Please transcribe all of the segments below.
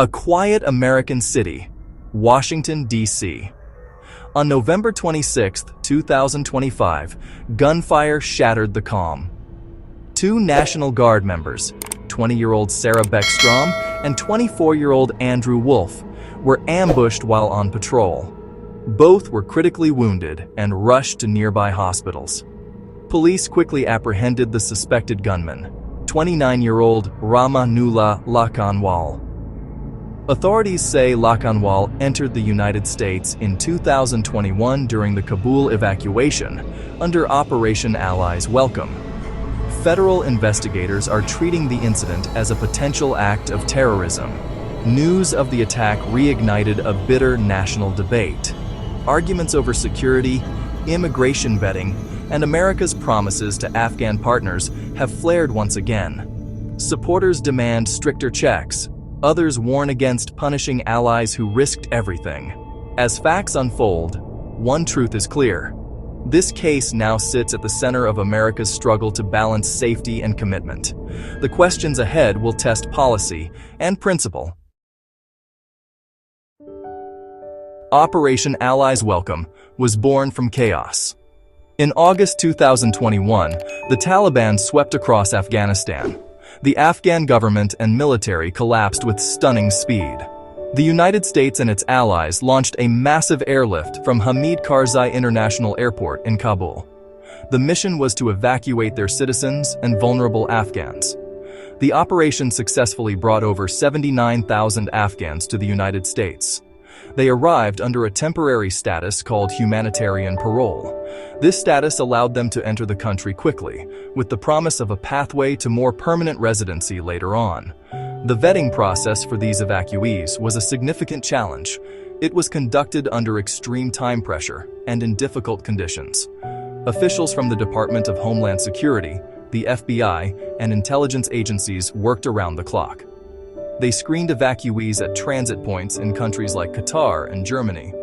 A quiet American city, Washington, D.C. On November 26, 2025, gunfire shattered the calm. Two National Guard members, 20-year-old Sarah Beckstrom and 24-year-old Andrew Wolf, were ambushed while on patrol. Both were critically wounded and rushed to nearby hospitals. Police quickly apprehended the suspected gunman, 29-year-old Rahmanullah Lakanwal. Authorities say Lakanwal entered the United States in 2021 during the Kabul evacuation under Operation Allies Welcome. Federal investigators are treating the incident as a potential act of terrorism. News of the attack reignited a bitter national debate. Arguments over security, immigration vetting, and America's promises to Afghan partners have flared once again. Supporters demand stricter checks. Others warn against punishing allies who risked everything. As facts unfold, one truth is clear. This case now sits at the center of America's struggle to balance safety and commitment. The questions ahead will test policy and principle. Operation Allies Welcome was born from chaos. In August 2021, the Taliban swept across Afghanistan. The Afghan government and military collapsed with stunning speed. The United States and its allies launched a massive airlift from Hamid Karzai International Airport in Kabul. The mission was to evacuate their citizens and vulnerable Afghans. The operation successfully brought over 79,000 Afghans to the United States. They arrived under a temporary status called humanitarian parole. This status allowed them to enter the country quickly, with the promise of a pathway to more permanent residency later on. The vetting process for these evacuees was a significant challenge. It was conducted under extreme time pressure and in difficult conditions. Officials from the Department of Homeland Security, the FBI, and intelligence agencies worked around the clock. They screened evacuees at transit points in countries like Qatar and Germany.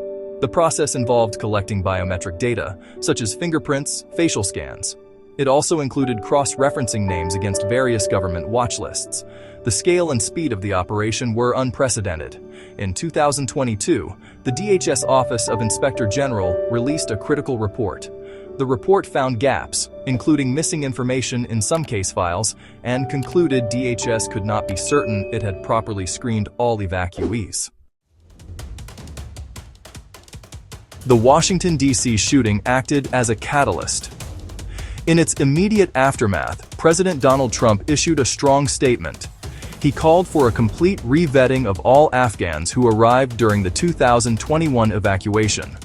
The process involved collecting biometric data, such as fingerprints, facial scans. It also included cross-referencing names against various government watch lists. The scale and speed of the operation were unprecedented. In 2022, the DHS Office of Inspector General released a critical report. The report found gaps, including missing information in some case files, and concluded DHS could not be certain it had properly screened all evacuees. The Washington, D.C. shooting acted as a catalyst. In its immediate aftermath, President Donald Trump issued a strong statement. He called for a complete revetting of all Afghans who arrived during the 2021 evacuation.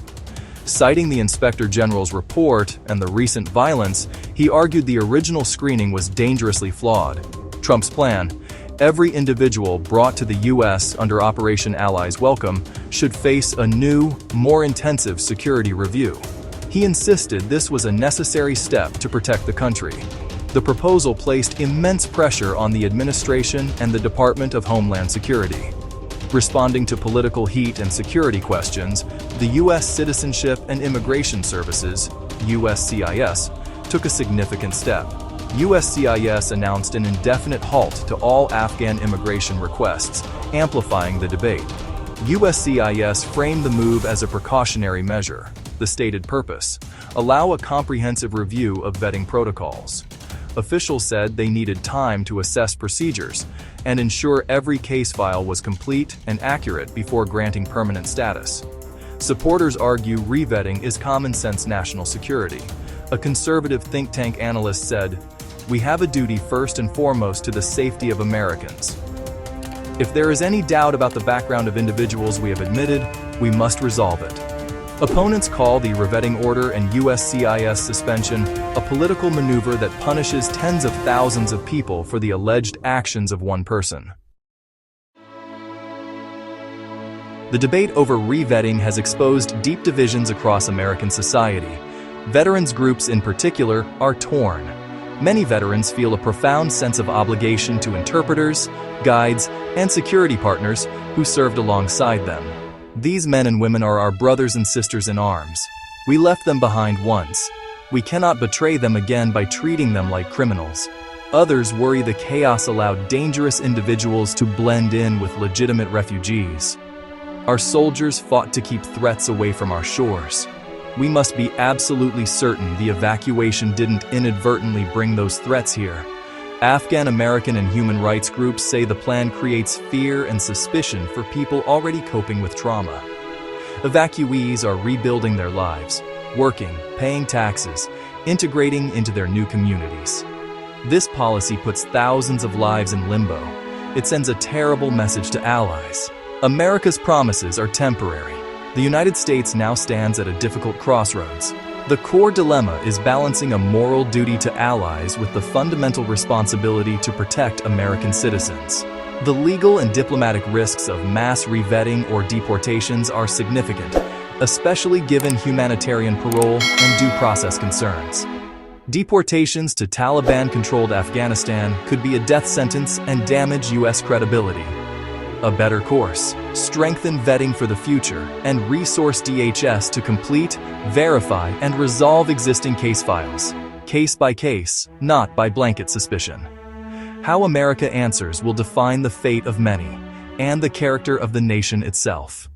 Citing the Inspector General's report and the recent violence, he argued the original screening was dangerously flawed. Trump's plan, every individual brought to the U.S. under Operation Allies Welcome should face a new, more intensive security review. He insisted this was a necessary step to protect the country. The proposal placed immense pressure on the administration and the Department of Homeland Security. Responding to political heat and security questions, the U.S. Citizenship and Immigration Services, USCIS, took a significant step. USCIS announced an indefinite halt to all Afghan immigration requests, amplifying the debate. USCIS framed the move as a precautionary measure. The stated purpose: allow a comprehensive review of vetting protocols. Officials said they needed time to assess procedures and ensure every case file was complete and accurate before granting permanent status. Supporters argue revetting is common-sense national security. A conservative think tank analyst said, "We have a duty first and foremost to the safety of Americans. If there is any doubt about the background of individuals we have admitted, we must resolve it." Opponents call the revetting order and USCIS suspension a political maneuver that punishes tens of thousands of people for the alleged actions of one person. The debate over revetting has exposed deep divisions across American society. Veterans groups in particular are torn. Many veterans feel a profound sense of obligation to interpreters, guides, and security partners who served alongside them. These men and women are our brothers and sisters in arms. We left them behind once. We cannot betray them again by treating them like criminals. Others worry the chaos allowed dangerous individuals to blend in with legitimate refugees. Our soldiers fought to keep threats away from our shores. We must be absolutely certain the evacuation didn't inadvertently bring those threats here. Afghan American and human rights groups say the plan creates fear and suspicion for people already coping with trauma. Evacuees are rebuilding their lives, working, paying taxes, integrating into their new communities. This policy puts thousands of lives in limbo. It sends a terrible message to allies. America's promises are temporary. The United States now stands at a difficult crossroads. The core dilemma is balancing a moral duty to allies with the fundamental responsibility to protect American citizens. The legal and diplomatic risks of mass revetting or deportations are significant, especially given humanitarian parole and due process concerns. Deportations to Taliban-controlled Afghanistan could be a death sentence and damage U.S. credibility. A better course: strengthen vetting for the future and resource DHS to complete, verify, and resolve existing case files, case by case, not by blanket suspicion. How America answers will define the fate of many and the character of the nation itself.